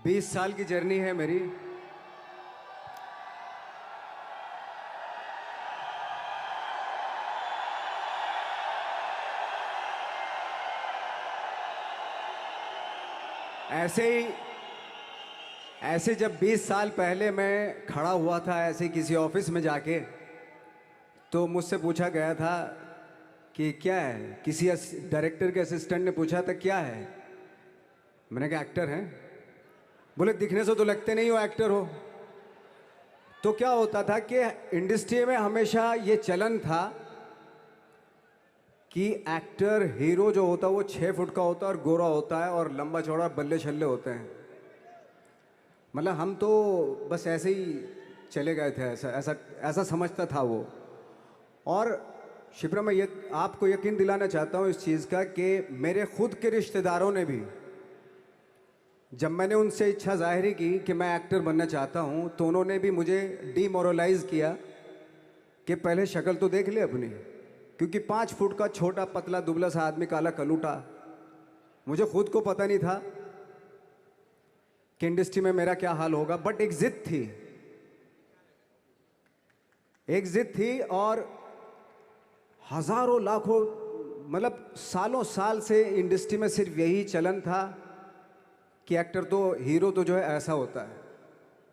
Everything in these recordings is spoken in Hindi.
20 साल की जर्नी है मेरी। ऐसे ही ऐसे जब 20 साल पहले मैं खड़ा हुआ था ऐसे ही किसी ऑफिस में जाके, तो मुझसे पूछा गया था कि क्या है। किसी डायरेक्टर के असिस्टेंट ने पूछा था क्या है। मैंने कहा एक्टर हैं। बोले दिखने से तो लगते नहीं हो एक्टर हो। तो क्या होता था कि इंडस्ट्री में हमेशा ये चलन था कि एक्टर हीरो जो होता है वो 6 फुट का होता है और गोरा होता है और लंबा चौड़ा बल्ले छल्ले होते हैं। मतलब हम तो बस ऐसे ही चले गए थे, ऐसा ऐसा ऐसा समझता था वो। और शिप्रा, मैं ये आपको यकीन दिलाना चाहता हूँ इस चीज़ का कि मेरे खुद के रिश्तेदारों ने भी, जब मैंने उनसे इच्छा जाहिर की कि मैं एक्टर बनना चाहता हूँ, तो उन्होंने भी मुझे डीमोरलाइज किया कि पहले शक्ल तो देख ले अपनी। क्योंकि 5 फुट का छोटा पतला दुबला सा आदमी, काला कलूटा, मुझे खुद को पता नहीं था कि इंडस्ट्री में मेरा क्या हाल होगा। बट एक जिद थी, एक जिद थी। और हजारों लाखों, मतलब सालों साल से इंडस्ट्री में सिर्फ यही चलन था कि एक्टर तो, हीरो तो जो है ऐसा होता है।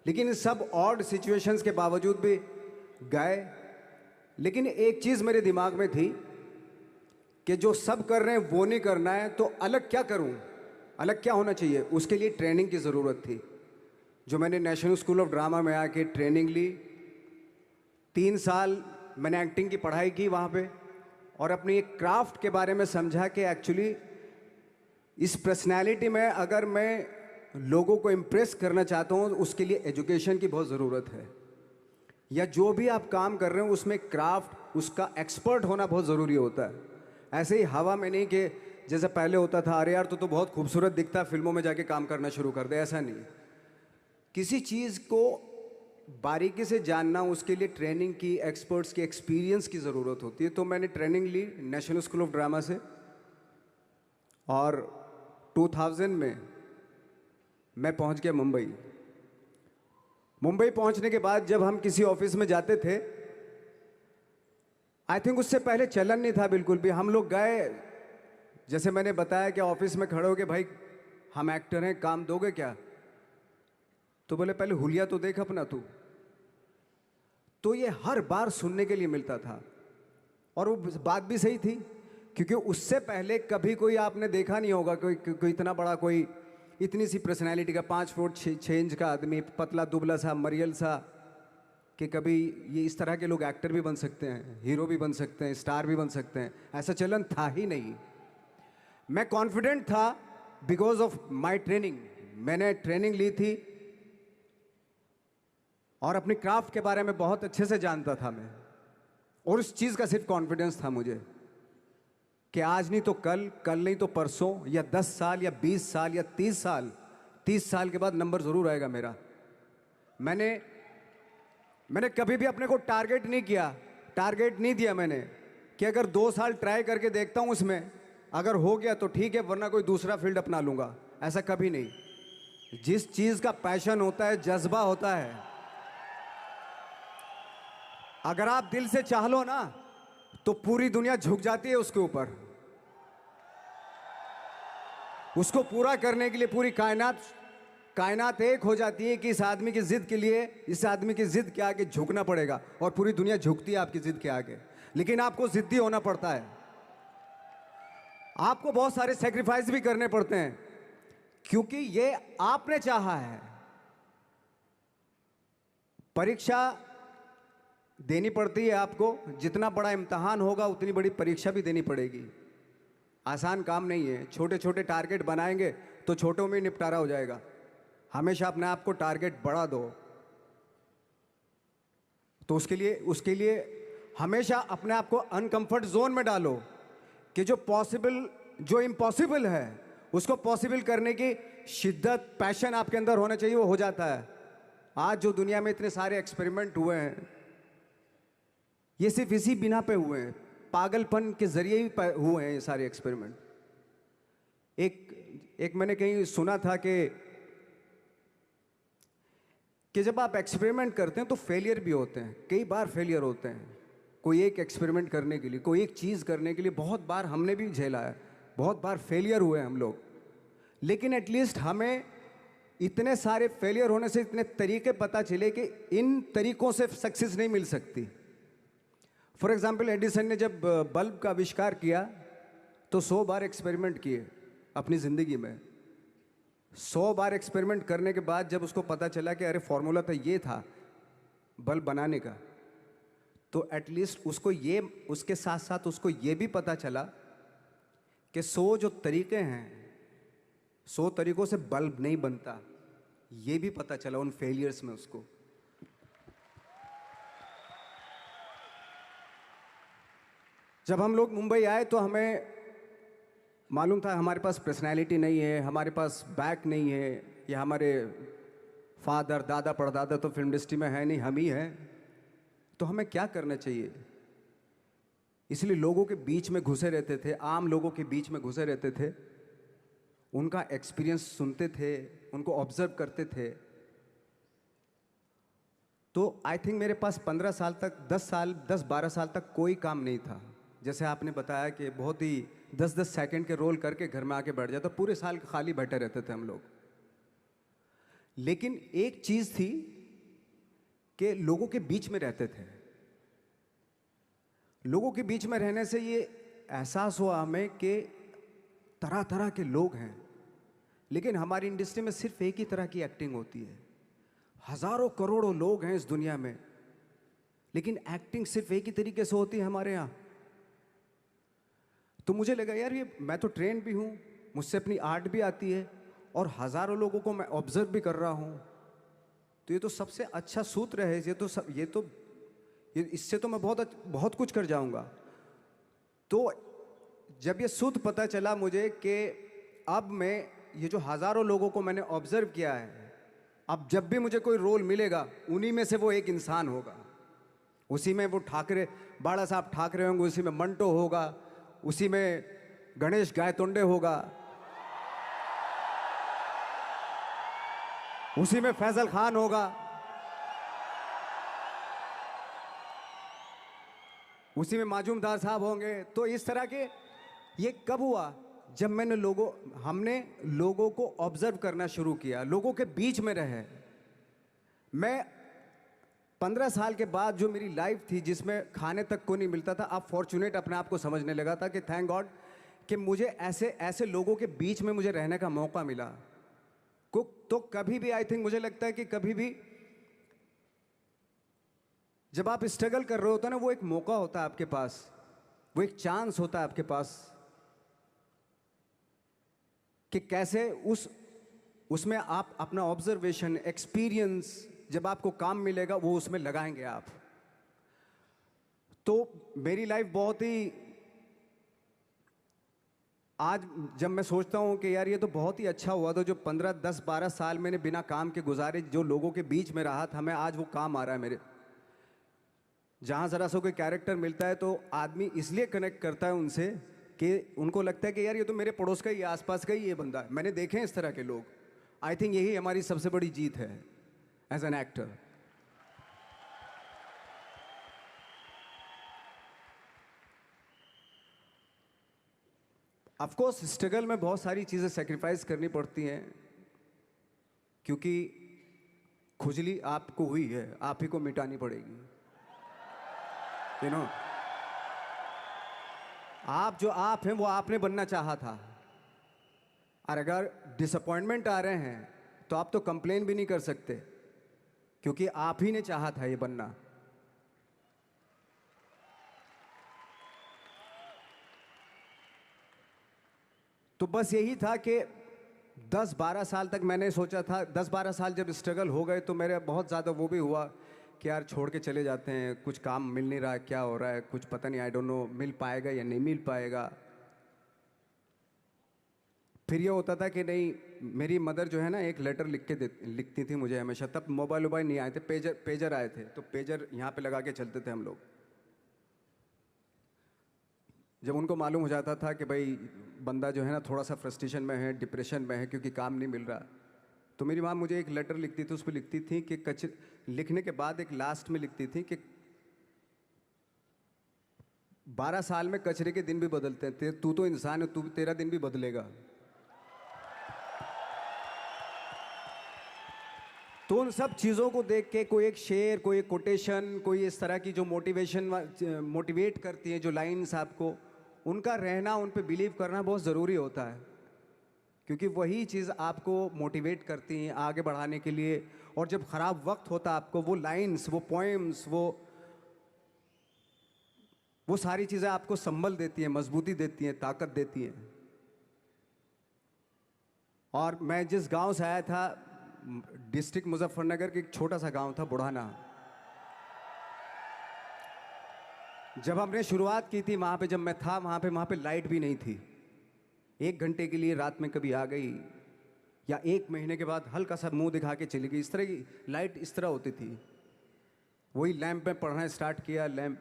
लेकिन इन सब ऑड सिचुएशंस के बावजूद भी गए। लेकिन एक चीज़ मेरे दिमाग में थी कि जो सब कर रहे हैं वो नहीं करना है, तो अलग क्या करूं, अलग क्या होना चाहिए। उसके लिए ट्रेनिंग की ज़रूरत थी, जो मैंने नेशनल स्कूल ऑफ ड्रामा में आके ट्रेनिंग ली। 3 साल मैंने एक्टिंग की पढ़ाई की वहाँ पे, और अपनी एक क्राफ्ट के बारे में समझा कि एक्चुअली इस पर्सनैलिटी में अगर मैं लोगों को इम्प्रेस करना चाहता हूँ, उसके लिए एजुकेशन की बहुत ज़रूरत है। या जो भी आप काम कर रहे हो उसमें क्राफ्ट, उसका एक्सपर्ट होना बहुत ज़रूरी होता है। ऐसे ही हवा में नहीं कि जैसे पहले होता था, अरे यार तो बहुत खूबसूरत दिखता है, फिल्मों में जाके काम करना शुरू कर दे, ऐसा नहीं। किसी चीज़ को बारीकी से जानना, उसके लिए ट्रेनिंग की, एक्सपर्ट्स की, एक्सपीरियंस की ज़रूरत होती है। तो मैंने ट्रेनिंग ली नेशनल स्कूल ऑफ ड्रामा से, और 2000 में मैं पहुंच गया मुंबई। मुंबई पहुंचने के बाद जब हम किसी ऑफिस में जाते थे, आई थिंक उससे पहले चलन नहीं था बिल्कुल भी। हम लोग गए, जैसे मैंने बताया कि ऑफिस में खड़े हो के, भाई हम एक्टर हैं, काम दोगे क्या। तो बोले पहले हुलिया तो देख अपना तू। तो ये हर बार सुनने के लिए मिलता था, और वो बात भी सही थी। क्योंकि उससे पहले कभी कोई आपने देखा नहीं होगा कोई इतना बड़ा, कोई इतनी सी पर्सनैलिटी का 5 फुट 6 इंच का आदमी, पतला दुबला सा मरियल सा, कि कभी ये इस तरह के लोग एक्टर भी बन सकते हैं, हीरो भी बन सकते हैं, स्टार भी बन सकते हैं। ऐसा चलन था ही नहीं। मैं कॉन्फिडेंट था बिकॉज ऑफ माई ट्रेनिंग। मैंने ट्रेनिंग ली थी और अपनी क्राफ्ट के बारे में बहुत अच्छे से जानता था मैं। और उस चीज़ का सिर्फ कॉन्फिडेंस था मुझे कि आज नहीं तो कल, कल नहीं तो परसों, या 10 साल या 20 साल या 30 साल, 30 साल के बाद नंबर ज़रूर आएगा मेरा। मैंने कभी भी अपने को टारगेट नहीं किया, टारगेट नहीं दिया मैंने कि अगर 2 साल ट्राई करके देखता हूँ, उसमें अगर हो गया तो ठीक है, वरना कोई दूसरा फील्ड अपना लूँगा। ऐसा कभी नहीं। जिस चीज़ का पैशन होता है, जज्बा होता है, अगर आप दिल से चाह लो ना, तो पूरी दुनिया झुक जाती है उसके ऊपर। उसको पूरा करने के लिए पूरी कायनात एक हो जाती है कि इस आदमी की जिद के लिए, इस आदमी की जिद के आगे झुकना पड़ेगा। और पूरी दुनिया झुकती है आपकी जिद के आगे, लेकिन आपको जिद्दी होना पड़ता है। आपको बहुत सारे सेक्रीफाइस भी करने पड़ते हैं, क्योंकि ये आपने चाहा है। परीक्षा देनी पड़ती है आपको, जितना बड़ा इम्तहान होगा उतनी बड़ी परीक्षा भी देनी पड़ेगी। आसान काम नहीं है। छोटे छोटे टारगेट बनाएंगे तो छोटों में निपटारा हो जाएगा। हमेशा अपने आप को टारगेट बढ़ा दो। तो उसके लिए हमेशा अपने आप को अनकंफर्ट जोन में डालो कि जो इम्पॉसिबल है उसको पॉसिबल करने की शिद्दत, पैशन आपके अंदर होना चाहिए, वो हो जाता है। आज जो दुनिया में इतने सारे एक्सपेरिमेंट हुए हैं, ये सिर्फ इसी बिना पे हुए हैं, पागलपन के जरिए ही हुए हैं ये सारे एक्सपेरिमेंट। एक मैंने कहीं सुना था कि कि जब आप एक्सपेरिमेंट करते हैं तो फेलियर भी होते हैं, कई बार फेलियर होते हैं। कोई एक एक्सपेरिमेंट करने के लिए, कोई एक चीज़ करने के लिए बहुत बार हमने भी झेला है, बहुत बार फेलियर हुए हम लोग। लेकिन एटलीस्ट हमें इतने सारे फेलियर होने से इतने तरीके पता चले कि इन तरीकों से सक्सेस नहीं मिल सकती। फॉर एग्जाम्पल, एडिसन ने जब बल्ब का आविष्कार किया तो 100 बार एक्सपेरिमेंट किए अपनी ज़िंदगी में। 100 बार एक्सपेरिमेंट करने के बाद जब उसको पता चला कि अरे फॉर्मूला तो ये था बल्ब बनाने का, तो एटलीस्ट उसको ये, उसके साथ साथ उसको ये भी पता चला कि 100 जो तरीके हैं, 100 तरीकों से बल्ब नहीं बनता, ये भी पता चला उन फेलियर्स में उसको। जब हम लोग मुंबई आए तो हमें मालूम था हमारे पास पर्सनैलिटी नहीं है, हमारे पास बैक नहीं है, या हमारे फादर दादा परदादा तो फिल्म इंडस्ट्री में है नहीं, हम ही हैं। तो हमें क्या करना चाहिए? इसलिए लोगों के बीच में घुसे रहते थे, आम लोगों के बीच में घुसे रहते थे, उनका एक्सपीरियंस सुनते थे, उनको ऑब्जर्व करते थे। तो आई थिंक मेरे पास 15 साल तक, 10-12 साल तक कोई काम नहीं था। जैसे आपने बताया कि बहुत ही 10-10 सेकंड के रोल करके घर में आके बैठ जाता, पूरे साल खाली बैठे रहते थे हम लोग। लेकिन एक चीज़ थी कि लोगों के बीच में रहते थे। लोगों के बीच में रहने से ये एहसास हुआ हमें कि तरह तरह के लोग हैं, लेकिन हमारी इंडस्ट्री में सिर्फ एक ही तरह की एक्टिंग होती है। हजारों करोड़ों लोग हैं इस दुनिया में, लेकिन एक्टिंग सिर्फ एक ही तरीके से होती है हमारे यहाँ। तो मुझे लगा यार, ये मैं तो ट्रेन भी हूँ, मुझसे अपनी आर्ट भी आती है, और हजारों लोगों को मैं ऑब्जर्व भी कर रहा हूँ। तो ये तो सबसे अच्छा सूत्र है, इससे तो मैं बहुत कुछ कर जाऊंगा। तो जब ये सूत्र पता चला मुझे कि अब मैं ये जो हजारों लोगों को मैंने ऑब्जर्व किया है, अब जब भी मुझे कोई रोल मिलेगा उन्हीं में से वो एक इंसान होगा। उसी में वो ठाकरे, बाला साहब ठाकरे होंगे, उसी में मंटो होगा, उसी में गणेश गायतोंडे होगा, उसी में फैजल खान होगा, उसी में माजूमदार साहब होंगे। तो इस तरह के, ये कब हुआ? जब हमने लोगों को ऑब्जर्व करना शुरू किया, लोगों के बीच में रहे। मैं 15 साल के बाद जो मेरी लाइफ थी, जिसमें खाने तक को नहीं मिलता था, अब फॉर्चुनेट अपने आप को समझने लगा था कि थैंक गॉड कि मुझे ऐसे ऐसे लोगों के बीच में मुझे रहने का मौका मिला। तो कभी भी, आई थिंक मुझे लगता है कि कभी भी जब आप स्ट्रगल कर रहे होते हैं ना, वो एक मौका होता है आपके पास, वो एक चांस होता है आपके पास कि कैसे उसमें आप अपना ऑब्जर्वेशन, एक्सपीरियंस, जब आपको काम मिलेगा वो उसमें लगाएंगे आप। तो मेरी लाइफ बहुत ही, आज जब मैं सोचता हूँ कि यार ये तो बहुत ही अच्छा हुआ, तो जो 15-10-12 साल मैंने बिना काम के गुजारे, जो लोगों के बीच में रहा था मैं, आज वो काम आ रहा है मेरे। जहाँ ज़रा सा कोई कैरेक्टर मिलता है तो आदमी इसलिए कनेक्ट करता है उनसे कि उनको लगता है कि यार ये तो मेरे पड़ोस का ही, आसपास का ही ये बंदा है। मैंने देखे हैं इस तरह के लोग। आई थिंक यही हमारी सबसे बड़ी जीत है as an actor. Of course struggle में बहुत सारी चीज़ें सेक्रीफाइस करनी पड़ती हैं, क्योंकि खुजली आपको हुई है, आप ही को मिटानी पड़ेगी। यू नो, आप जो आप हैं वो आपने बनना चाहा था, और अगर डिसअपॉइंटमेंट आ रहे हैं तो आप तो कंप्लेन भी नहीं कर सकते, क्योंकि आप ही ने चाहा था ये बनना। तो बस यही था कि 10-12 साल तक मैंने सोचा था, 10-12 साल जब स्ट्रगल हो गए तो मेरे बहुत ज़्यादा वो भी हुआ कि यार छोड़ के चले जाते हैं, कुछ काम मिल नहीं रहा है, क्या हो रहा है कुछ पता नहीं, आई डोंट नो मिल पाएगा या नहीं मिल पाएगा। फिर ये होता था कि नहीं, मेरी मदर जो है ना, एक लेटर लिखती थी मुझे हमेशा। तब मोबाइल वोबाइल नहीं आए थे, पेजर आए थे, तो पेजर यहाँ पे लगा के चलते थे हम लोग। जब उनको मालूम हो जाता था कि भाई बंदा जो है ना थोड़ा सा फ्रस्ट्रेशन में है, डिप्रेशन में है, क्योंकि काम नहीं मिल रहा, तो मेरी माँ मुझे एक लेटर लिखती थी, उस पर लिखती थी कि लिखने के बाद एक लास्ट में लिखती थी कि 12 साल में कचरे के दिन भी बदलते हैं, तू तो इंसान है, तेरा दिन भी बदलेगा। तो उन सब चीज़ों को देख के कोई एक शेर, कोई एक कोटेशन, कोई इस तरह की जो मोटिवेट करती है, जो लाइंस आपको, उनका रहना, उन पे बिलीव करना बहुत ज़रूरी होता है, क्योंकि वही चीज़ आपको मोटिवेट करती हैं आगे बढ़ाने के लिए। और जब ख़राब वक्त होता है आपको, वो लाइंस, वो पोएम्स, वो सारी चीज़ें आपको संबल देती हैं, मजबूती देती हैं, ताकत देती हैं। और मैं जिस गांव से आया था, डिस्ट्रिक्ट मुजफ्फरनगर के एक छोटा सा गांव था बुढ़ाना। जब हमने शुरुआत की थी वहाँ पे, जब मैं था वहाँ पे लाइट भी नहीं थी। 1 घंटे के लिए रात में कभी आ गई, या 1 महीने के बाद हल्का सा मुंह दिखा के चली गई। इस तरह की लाइट इस तरह होती थी। वही लैंप में पढ़ना स्टार्ट किया, लैंप।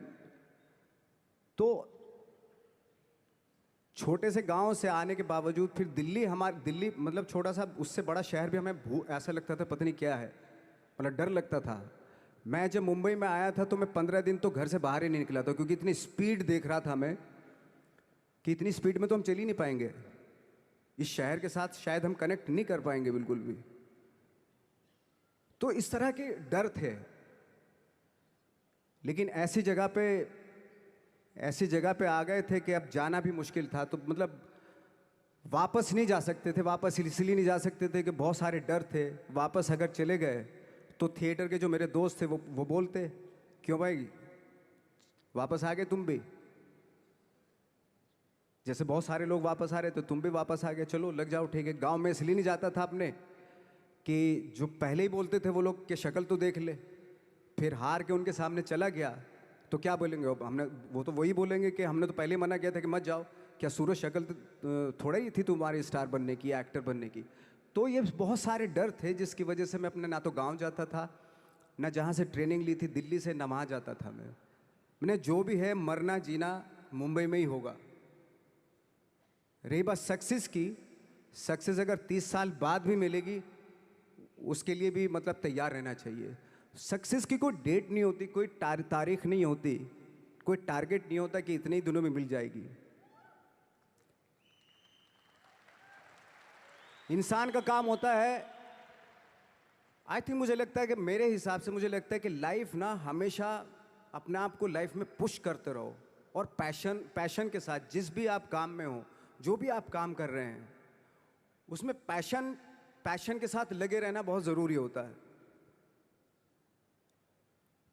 तो छोटे से गांव से आने के बावजूद फिर दिल्ली मतलब छोटा सा, उससे बड़ा शहर भी हमें ऐसा लगता था पता नहीं क्या है, मतलब डर लगता था। मैं जब मुंबई में आया था तो मैं 15 दिन तो घर से बाहर ही नहीं निकला था, क्योंकि इतनी स्पीड देख रहा था मैं कि इतनी स्पीड में तो हम चल ही नहीं पाएंगे, इस शहर के साथ शायद हम कनेक्ट नहीं कर पाएंगे बिल्कुल भी। तो इस तरह के डर थे। लेकिन ऐसी जगह पे आ गए थे कि अब जाना भी मुश्किल था। तो मतलब वापस नहीं जा सकते थे, वापस इसलिए नहीं जा सकते थे कि बहुत सारे डर थे। वापस अगर चले गए तो थिएटर के जो मेरे दोस्त थे वो बोलते, क्यों भाई वापस आ गए तुम भी, जैसे बहुत सारे लोग वापस आ रहे थे तुम भी वापस आ गए, चलो लग जाओ ठीक है। गांव में इसलिए नहीं जाता था अपने कि जो पहले ही बोलते थे वो लोग कि शक्ल तो देख ले, फिर हार के उनके सामने चला गया तो क्या बोलेंगे वो तो वही बोलेंगे कि हमने तो पहले मना किया था कि मत जाओ, क्या सूरज शक्ल थोड़ा ही थी तुम्हारी स्टार बनने की, एक्टर बनने की। तो ये बहुत सारे डर थे जिसकी वजह से मैं अपने ना तो गांव जाता था, ना जहाँ से ट्रेनिंग ली थी दिल्ली से, ना वहाँ जाता था। मैंने जो भी है मरना जीना मुंबई में ही होगा। रही बात सक्सेस की, सक्सेस अगर 30 साल बाद भी मिलेगी उसके लिए भी मतलब तैयार रहना चाहिए। सक्सेस की कोई डेट नहीं होती, कोई तारीख नहीं होती, कोई टारगेट नहीं होता कि इतने ही दिनों में मिल जाएगी। इंसान का काम होता है, आई थिंक मुझे लगता है कि मेरे हिसाब से मुझे लगता है कि लाइफ ना हमेशा अपने आप को लाइफ में पुश करते रहो, और पैशन के साथ जिस भी आप काम में हो, जो भी आप काम कर रहे हैं उसमें पैशन के साथ लगे रहना बहुत ज़रूरी होता है।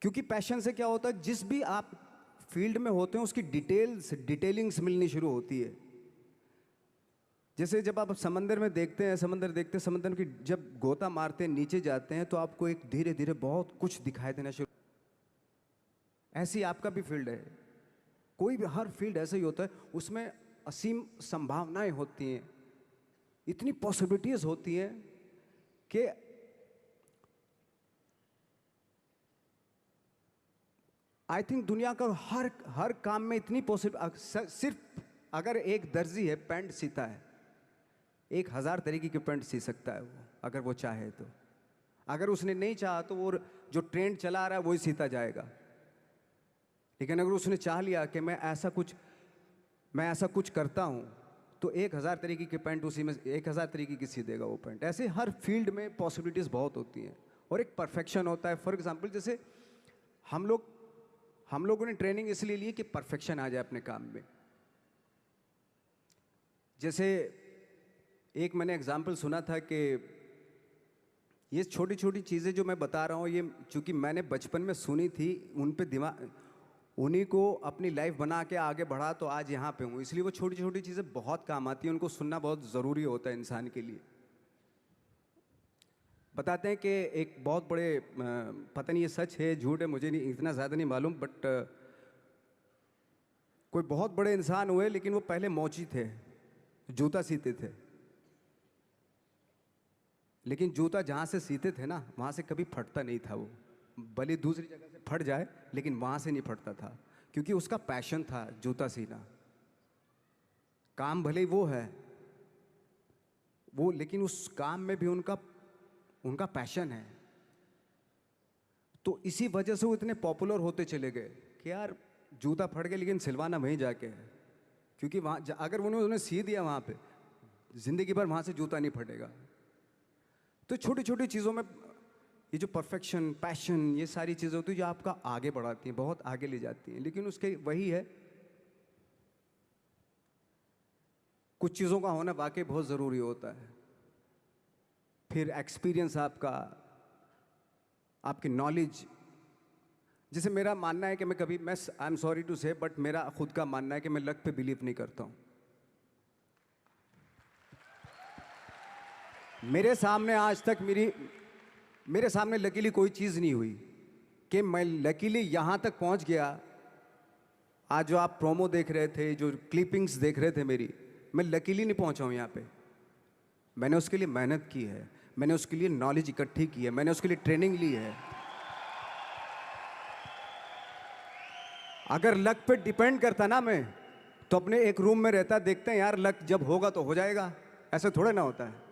क्योंकि पैशन से क्या होता है, जिस भी आप फील्ड में होते हैं उसकी डिटेलिंग्स मिलनी शुरू होती है। जैसे जब आप समंदर में देखते हैं, समंदर की जब गोता मारते हैं, नीचे जाते हैं तो आपको एक धीरे धीरे बहुत कुछ दिखाई देना शुरू। ऐसी आपका भी फील्ड है, कोई भी हर फील्ड ऐसा ही होता है, उसमें असीम संभावनाएं होती हैं, इतनी पॉसिबिलिटीज होती हैं कि आई थिंक दुनिया का हर काम में इतनी सिर्फ अगर एक दर्जी है पैंट सीता है, 1000 तरीके की पैंट सी सकता है वो, अगर वो चाहे तो। अगर उसने नहीं चाहा तो वो जो ट्रेंड चला रहा है वही सीता जाएगा। लेकिन अगर उसने चाह लिया कि मैं ऐसा कुछ करता हूँ, तो 1000 तरीके की पैंट उसी में 1000 तरीके की सी देगा वो पैंट। ऐसे हर फील्ड में पॉसिबिलिटीज़ बहुत होती हैं और एक परफेक्शन होता है। फॉर एग्जांपल जैसे हम लोगों ने ट्रेनिंग इसलिए ली कि परफेक्शन आ जाए अपने काम में। जैसे एक मैंने एग्जांपल सुना था कि ये छोटी छोटी चीज़ें जो मैं बता रहा हूँ, ये चूँकि मैंने बचपन में सुनी थी, उन पे उन्हीं को अपनी लाइफ बना के आगे बढ़ा तो आज यहाँ पे हूँ। इसलिए वो छोटी छोटी चीज़ें बहुत काम आती हैं, उनको सुनना बहुत ज़रूरी होता है इंसान के लिए। बताते हैं कि एक बहुत बड़े पता नहीं ये सच है झूठ है, मुझे नहीं इतना ज़्यादा नहीं मालूम, बट कोई बहुत बड़े इंसान हुए, लेकिन वो पहले मोची थे, जूता सीते थे। लेकिन जूता जहाँ से सीते थे ना, वहाँ से कभी फटता नहीं था वो, भले दूसरी जगह से फट जाए लेकिन वहाँ से नहीं फटता था, क्योंकि उसका पैशन था जूता सीना। काम भले ही वो है वो, लेकिन उस काम में भी उनका उनका पैशन है। तो इसी वजह से वो इतने पॉपुलर होते चले गए कि यार जूता फट गया लेकिन सिलवाना वहीं जाके है, क्योंकि वहाँ अगर उन्होंने सी दिया वहाँ पे, जिंदगी भर वहाँ से जूता नहीं फटेगा। तो छोटी छोटी चीज़ों में ये जो परफेक्शन, पैशन, ये सारी चीज़ें होती है जो आपका आगे बढ़ाती हैं, बहुत आगे ले जाती हैं। लेकिन उसके वही है, कुछ चीज़ों का होना वाकई बहुत ज़रूरी होता है। फिर एक्सपीरियंस आपका, आपकी नॉलेज। जैसे मेरा मानना है कि मैं कभी, मैं आई एम सॉरी टू से, बट मेरा खुद का मानना है कि मैं लक पे बिलीव नहीं करता हूँ। मेरे सामने आज तक मेरे सामने लकीली कोई चीज़ नहीं हुई कि मैं लकीली यहाँ तक पहुँच गया। आज जो आप प्रोमो देख रहे थे, जो क्लिपिंग्स देख रहे थे मेरी, मैं लकीली नहीं पहुँचा हूँ यहाँ पे। मैंने उसके लिए मेहनत की है, मैंने उसके लिए नॉलेज इकट्ठी की है, मैंने उसके लिए ट्रेनिंग ली है। अगर लक पे डिपेंड करता ना मैं, तो अपने एक रूम में रहता, देखते हैं यार लक जब होगा तो हो जाएगा, ऐसा थोड़ा ना होता है।